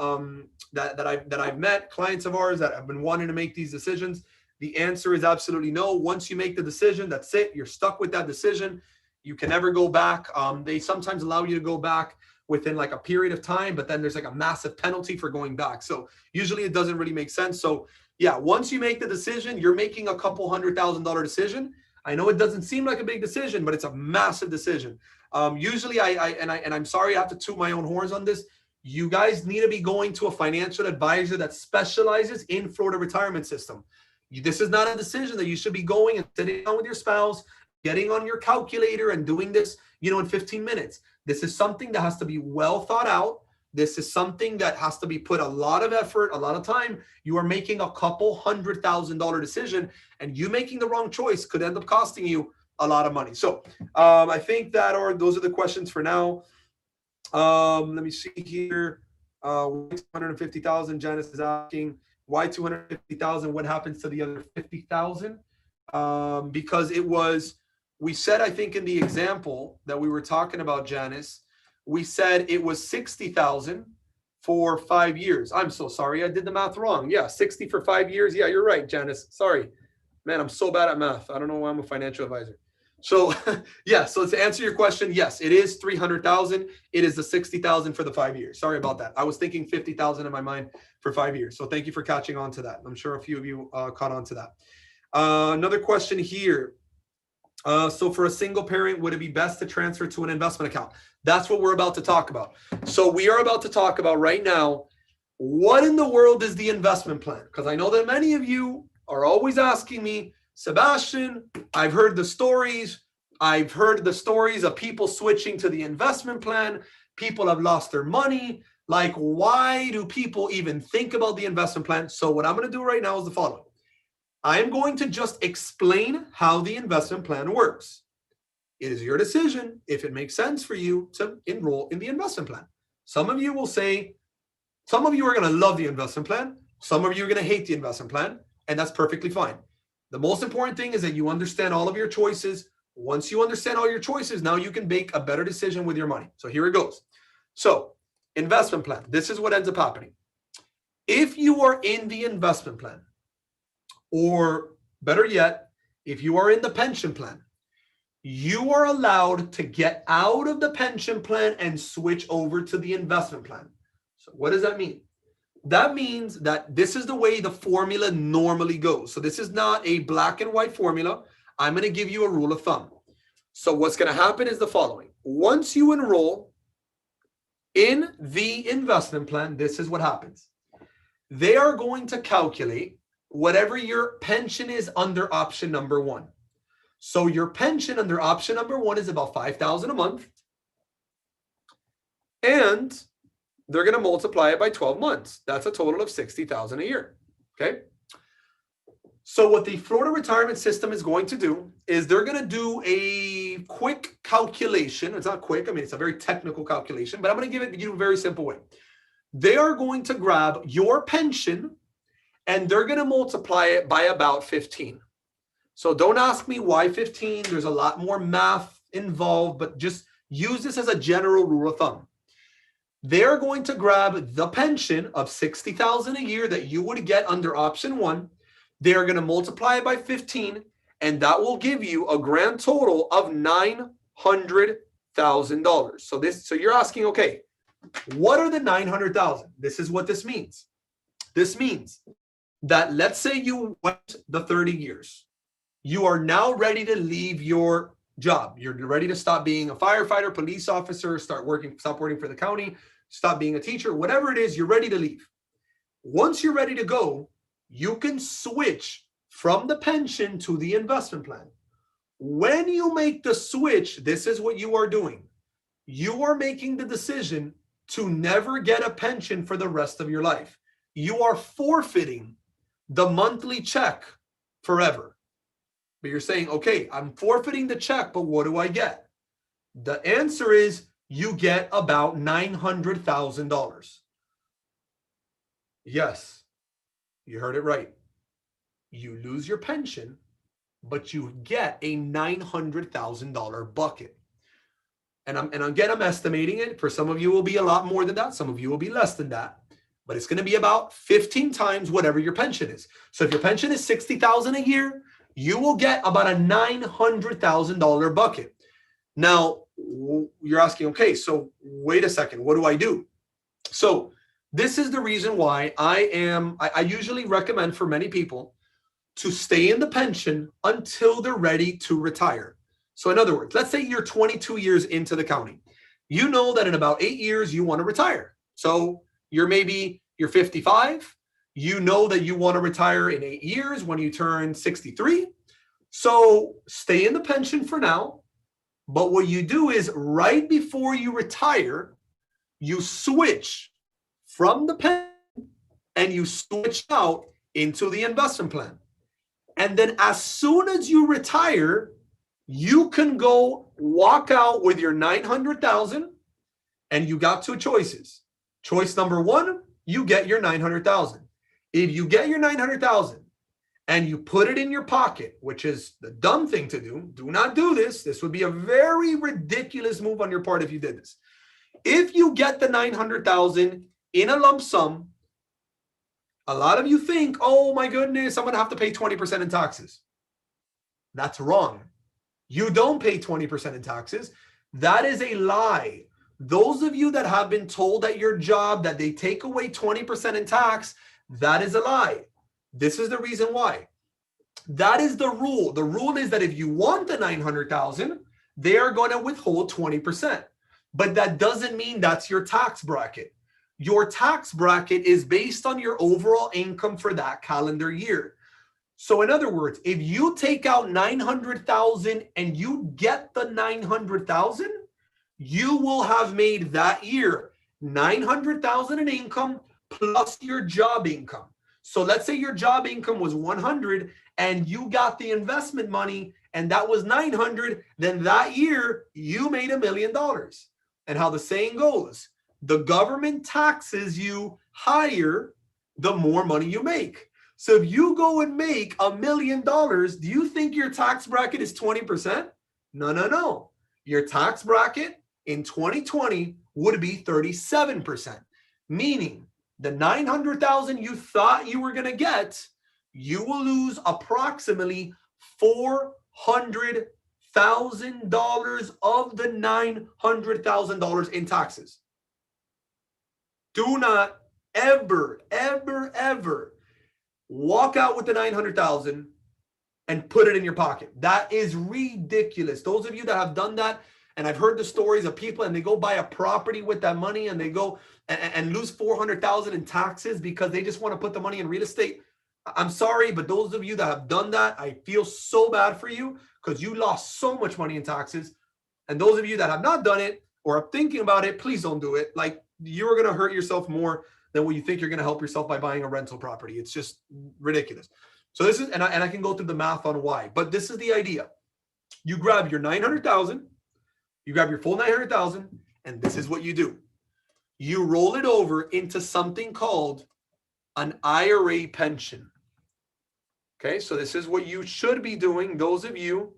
Speaker 1: that I've met, clients of ours that have been wanting to make these decisions. The answer is absolutely no. Once you make the decision, that's it. You're stuck with that decision. You can never go back. They sometimes allow you to go back within like a period of time, but then there's like a massive penalty for going back. So usually it doesn't really make sense. So yeah, once you make the decision, you're making a couple $100,000 decision. I know it doesn't seem like a big decision, but it's a massive decision. Usually I'm sorry I have to toot my own horns on this. You guys need to be going to a financial advisor that specializes in Florida retirement system. This is not a decision that you should be going and sitting down with your spouse, getting on your calculator and doing this, in 15 minutes. This is something that has to be well thought out. This is something that has to be put a lot of effort, a lot of time. You are making a couple $100,000 decision, and you making the wrong choice could end up costing you a lot of money. So I think those are the questions for now. Let me see here. 250,000. Janice is asking, why 250,000? What happens to the other 50,000? Because we said, I think in the example that we were talking about, Janice, we said it was 60,000 for 5 years. I'm so sorry. I did the math wrong. Yeah, 60 for 5 years. Yeah, you're right, Janice. Sorry. Man, I'm so bad at math. I don't know why I'm a financial advisor. So yeah, so to answer your question, yes, it is 300,000. It is the 60,000 for the 5 years. Sorry about that. I was thinking 50,000 in my mind for 5 years. So thank you for catching on to that. I'm sure a few of you caught on to that. Another question here. So for a single parent, would it be best to transfer to an investment account? That's what we're about to talk about. So we are about to talk about right now, what in the world is the investment plan? Because I know that many of you are always asking me, Sebastian, I've heard the stories. I've heard the stories of people switching to the investment plan. People have lost their money. Like, why do people even think about the investment plan? So what I'm going to do right now is the following. I am going to just explain how the investment plan works. It is your decision if it makes sense for you to enroll in the investment plan. Some of you will say, some of you are going to love the investment plan. Some of you are going to hate the investment plan, and that's perfectly fine. The most important thing is that you understand all of your choices. Once you understand all your choices, now you can make a better decision with your money. So here it goes. So investment plan, this is what ends up happening. If you are in the investment plan, or better yet, if you are in the pension plan, you are allowed to get out of the pension plan and switch over to the investment plan. So what does that mean? That means that this is the way the formula normally goes. So this is not a black and white formula. I'm going to give you a rule of thumb. So what's going to happen is the following. Once you enroll in the investment plan, this is what happens. They are going to calculate whatever your pension is under option number 1. So your pension under option number 1 is about $5,000 a month. And they're going to multiply it by 12 months. That's a total of $60,000 a year. Okay. So what the Florida retirement system is going to do is they're going to do a quick calculation. It's not quick. I mean, it's a very technical calculation, but I'm going to give it to you a very simple way. They are going to grab your pension and they're going to multiply it by about 15. So don't ask me why 15. There's a lot more math involved, but just use this as a general rule of thumb. They're going to grab the pension of $60,000 a year that you would get under option 1. They're going to multiply it by 15, and that will give you a grand total of $900,000. So you're asking, okay, what are the $900,000? This is what this means. This means that let's say you went the 30 years. You are now ready to leave your job. You're ready to stop being a firefighter, police officer, stop working for the county, stop being a teacher, whatever it is, you're ready to leave. Once you're ready to go, you can switch from the pension to the investment plan. When you make the switch, this is what you are doing. You are making the decision to never get a pension for the rest of your life. You are forfeiting the monthly check forever. But you're saying, okay, I'm forfeiting the check, but what do I get? The answer is you get about $900,000. Yes, you heard it right. You lose your pension, but you get a $900,000 bucket. And I'm estimating it. For some of you, it will be a lot more than that. Some of you will be less than that. But it's going to be about 15 times whatever your pension is. So if your pension is $60,000 a year, you will get about a $900,000 bucket. Now, you're asking, okay, so wait a second, what do I do? So this is the reason why I usually recommend for many people to stay in the pension until they're ready to retire. So in other words, let's say you're 22 years into the county. You know that in about 8 years, you want to retire. So you're 55. You know that you want to retire in 8 years when you turn 63. So stay in the pension for now. But what you do is right before you retire, you switch from the pension and you switch out into the investment plan. And then as soon as you retire, you can go walk out with your $900,000, and you got two choices. Choice number one, you get your $900,000. If you get your $900,000 and you put it in your pocket, which is the dumb thing to do not do this. This would be a very ridiculous move on your part if you did this. If you get the $900,000 in a lump sum, a lot of you think, oh my goodness, I'm going to have to pay 20% in taxes. That's wrong. You don't pay 20% in taxes. That is a lie. Those of you that have been told at your job that they take away 20% in tax, that is a lie. This is the reason why. That is the rule. The rule is that if you want the $900,000, they are going to withhold 20%. But that doesn't mean that's your tax bracket. Your tax bracket is based on your overall income for that calendar year. So in other words, if you take out $900,000 and you get the $900,000, you will have made that year $900,000 in income plus your job income. So let's say your job income was 100 and you got the investment money and that was 900, then that year you made $1 million. And how the saying goes, the government taxes you higher the more money you make. So if you go and make $1 million, do you think your tax bracket is 20%? No. Your tax bracket in 2020 would be 37%, meaning the $900,000 you thought you were going to get, you will lose approximately $400,000 of the $900,000 in taxes. Do not ever walk out with the $900,000 and put it in your pocket. That is ridiculous. Those of you that have done that, and I've heard the stories of people and they go buy a property with that money and they go and lose $400,000 in taxes because they just want to put the money in real estate. I'm sorry, but those of you that have done that, I feel so bad for you because you lost so much money in taxes. And those of you that have not done it or are thinking about it, please don't do it. Like, you're going to hurt yourself more than what you think you're going to help yourself by buying a rental property. It's just ridiculous. So this is, and I can go through the math on why, but this is the idea. You grab your $900,000, you grab your full $900,000, and this is what you do. You roll it over into something called an IRA pension. Okay, so this is what you should be doing, those of you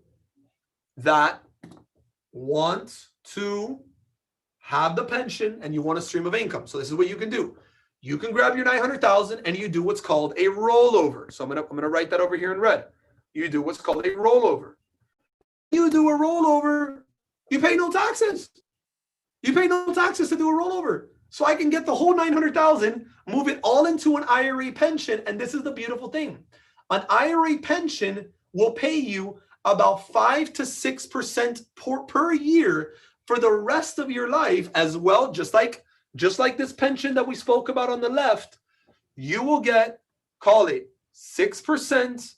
Speaker 1: that want to have the pension and you want a stream of income. So this is what you can do. You can grab your $900,000 and you do what's called a rollover. So I'm gonna write that over here in red. You do what's called a rollover. You do a rollover, you pay no taxes. You pay no taxes to do a rollover. So I can get the whole $900,000, move it all into an IRA pension. And this is the beautiful thing. An IRA pension will pay you about 5 to 6% per year for the rest of your life as well. Just like this pension that we spoke about on the left, you will get, call it 6%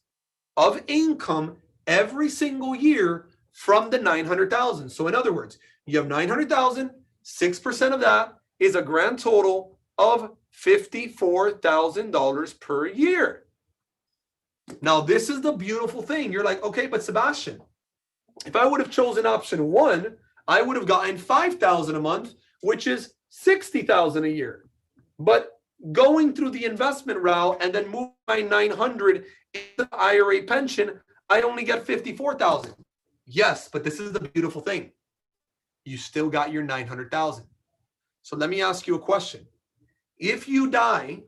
Speaker 1: of income every single year from the 900,000. So in other words, you have 900,000, 6% of that is a grand total of $54,000 per year. Now, this is the beautiful thing. You're like, okay, but Sebastian, if I would have chosen option one, I would have gotten 5,000 a month, which is 60,000 a year. But going through the investment route and then move my 900 into the IRA pension, I only get 54,000. Yes, but this is the beautiful thing. You still got your 900,000. So let me ask you a question. If you die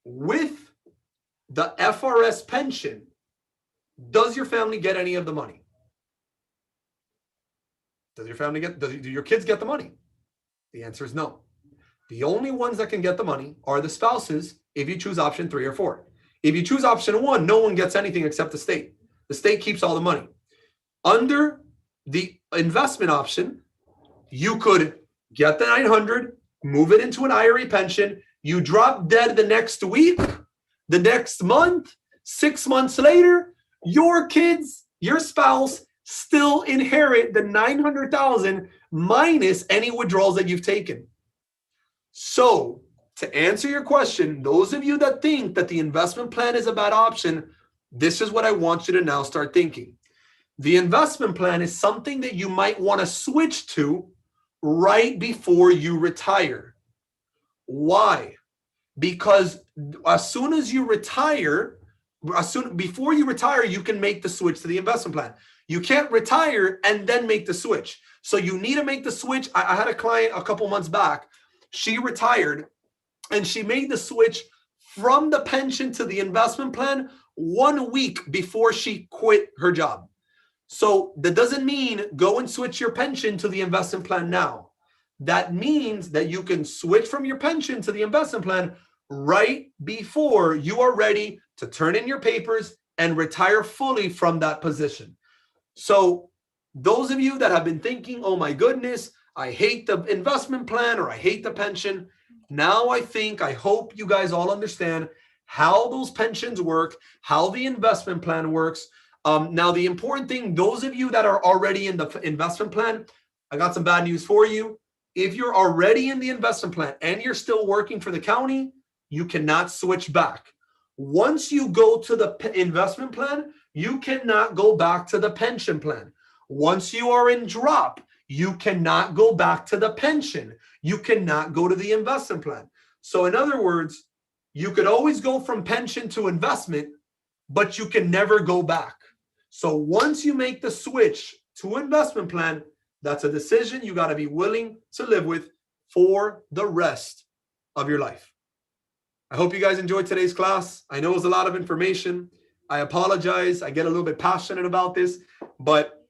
Speaker 1: with the FRS pension, does your family get any of the money? Do your kids get the money? The answer is no. The only ones that can get the money are the spouses if you choose option 3 or 4. If you choose option 1, no one gets anything except the state. The state keeps all the money. Under the investment option, you could get the 900, move it into an IRA pension, you drop dead the next week, the next month, 6 months later, your kids, your spouse still inherit the 900,000 minus any withdrawals that you've taken. So to answer your question, those of you that think that the investment plan is a bad option, this is what I want you to now start thinking. The investment plan is something that you might want to switch to right before you retire. Why? Because as soon as you retire, before you retire, you can make the switch to the investment plan. You can't retire and then make the switch. So you need to make the switch. I had a client a couple months back. She retired and she made the switch from the pension to the investment plan 1 week before she quit her job. So that doesn't mean go and switch your pension to the investment plan now. That means that you can switch from your pension to the investment plan right before you are ready to turn in your papers and retire fully from that position. So those of you that have been thinking, oh my goodness, I hate the investment plan or I hate the pension. Now I hope you guys all understand how those pensions work, how the investment plan works. Now, the important thing, those of you that are already in the investment plan, I got some bad news for you. If you're already in the investment plan and you're still working for the county, you cannot switch back. Once you go to the investment plan, you cannot go back to the pension plan. Once you are in drop, you cannot go back to the pension. You cannot go to the investment plan. So in other words, you could always go from pension to investment, but you can never go back. So once you make the switch to investment plan, that's a decision you got to be willing to live with for the rest of your life. I hope you guys enjoyed today's class. I know it was a lot of information. I apologize. I get a little bit passionate about this, but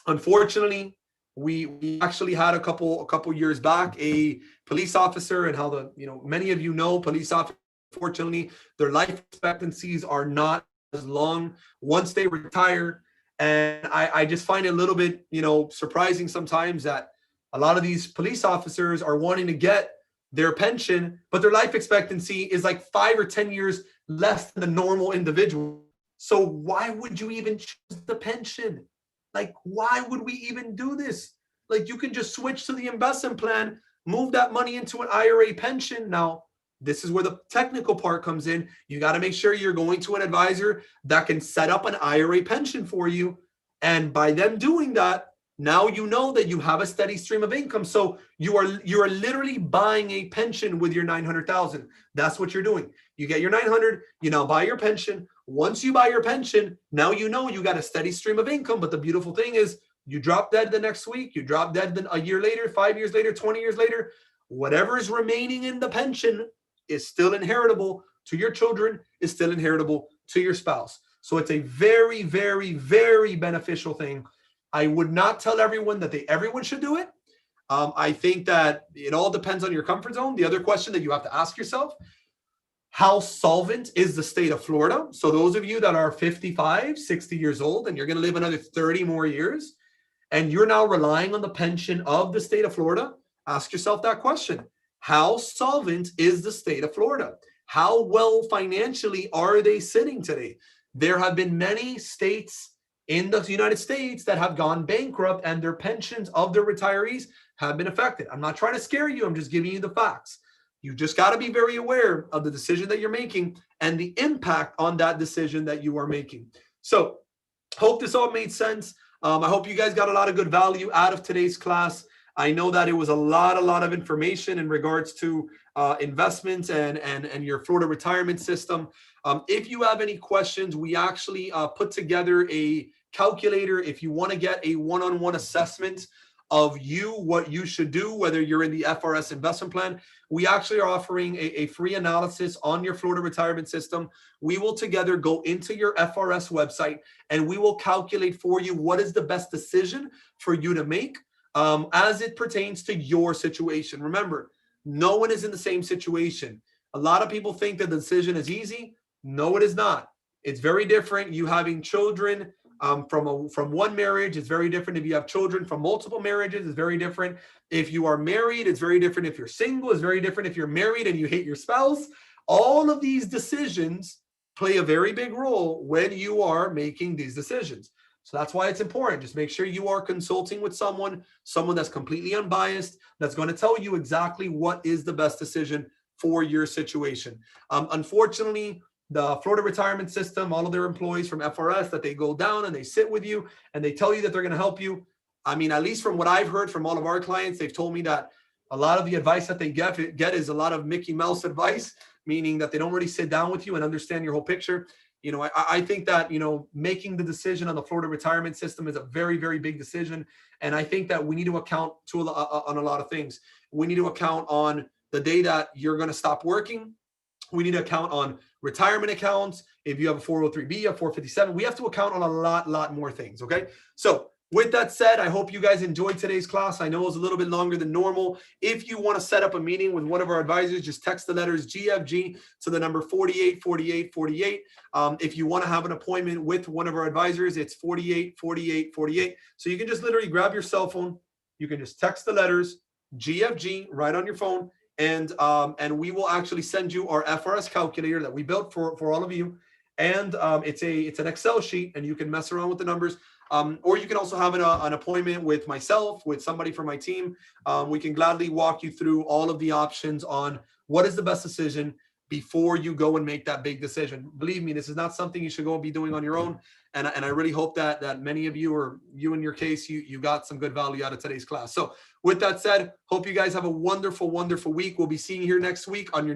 Speaker 1: unfortunately, we actually had a couple years back a police officer, and how many of you know police officers, unfortunately, their life expectancies are not as long once they retire. And I just find it a little bit, surprising sometimes that a lot of these police officers are wanting to get their pension, but their life expectancy is like 5 or 10 years less than the normal individual. So why would you even choose the pension? Like, why would we even do this? Like, you can just switch to the investment plan, move that money into an IRA pension. Now, this is where the technical part comes in. You got to make sure you're going to an advisor that can set up an IRA pension for you. And by them doing that, now you know that you have a steady stream of income. So you are literally buying a pension with your 900,000. That's what you're doing. You get your 900, you now buy your pension. Once you buy your pension, now you know you got a steady stream of income. But the beautiful thing is, you drop dead the next week, you drop dead a year later, 5 years later, 20 years later, whatever is remaining in the pension is still inheritable to your children, is still inheritable to your spouse. So it's a very, very, very beneficial thing. I would not tell everyone that everyone should do it. I think that it all depends on your comfort zone. The other question that you have to ask yourself, how solvent is the state of Florida? So those of you that are 55, 60 years old, and you're going to live another 30 more years, and you're now relying on the pension of the state of Florida, ask yourself that question. How solvent is the state of Florida? How well financially are they sitting today? There have been many states in the United States that have gone bankrupt and their pensions of their retirees have been affected. I'm not trying to scare you. I'm just giving you the facts. You just got to be very aware of the decision that you're making and the impact on that decision that you are making. So hope this all made sense. I hope you guys got a lot of good value out of today's class. I know that it was a lot of information in regards to investments and your Florida retirement system. If you have any questions, we actually put together a calculator if you want to get a one-on-one assessment of what you should do, whether you're in the FRS investment plan. We actually are offering a free analysis on your Florida retirement system. We will together go into your FRS website and we will calculate for you what is the best decision for you to make as it pertains to your situation. Remember, no one is in the same situation. A lot of people think that the decision is easy. No, it is not. It's very different. You having children from one marriage is very different. If you have children from multiple marriages, it's very different. If you are married, it's very different. If you're single, it's very different. If you're married and you hate your spouse, all of these decisions play a very big role when you are making these decisions. So that's why it's important. Just make sure you are consulting with someone that's completely unbiased, that's going to tell you exactly what is the best decision for your situation. Unfortunately, the Florida retirement system, all of their employees from FRS, that they go down and they sit with you and they tell you that they're going to help you. I mean, at least from what I've heard from all of our clients, they've told me that a lot of the advice that they get is a lot of Mickey Mouse advice, meaning that they don't really sit down with you and understand your whole picture. You know, I think that, you know, making the decision on the Florida retirement system is a very, very big decision. And I think that we need to account on a lot of things. We need to account on the day that you're going to stop working. We need to account on retirement accounts. If you have a 403B, a 457, we have to account on a lot more things. Okay. So with that said, I hope you guys enjoyed today's class. I know it was a little bit longer than normal. If you want to set up a meeting with one of our advisors, just text the letters GFG to the number 484848. If you want to have an appointment with one of our advisors, it's 484848. So you can just literally grab your cell phone. You can just text the letters GFG right on your phone. And we will actually send you our FRS calculator that we built for all of you. And it's an Excel sheet, and you can mess around with the numbers. Or you can also have an appointment with myself, with somebody from my team. We can gladly walk you through all of the options on what is the best decision before you go and make that big decision. Believe me, this is not something you should go and be doing on your own. And I really hope that many of you, or you in your case, you got some good value out of today's class. So with that said, hope you guys have a wonderful week. We'll be seeing you here next week on your next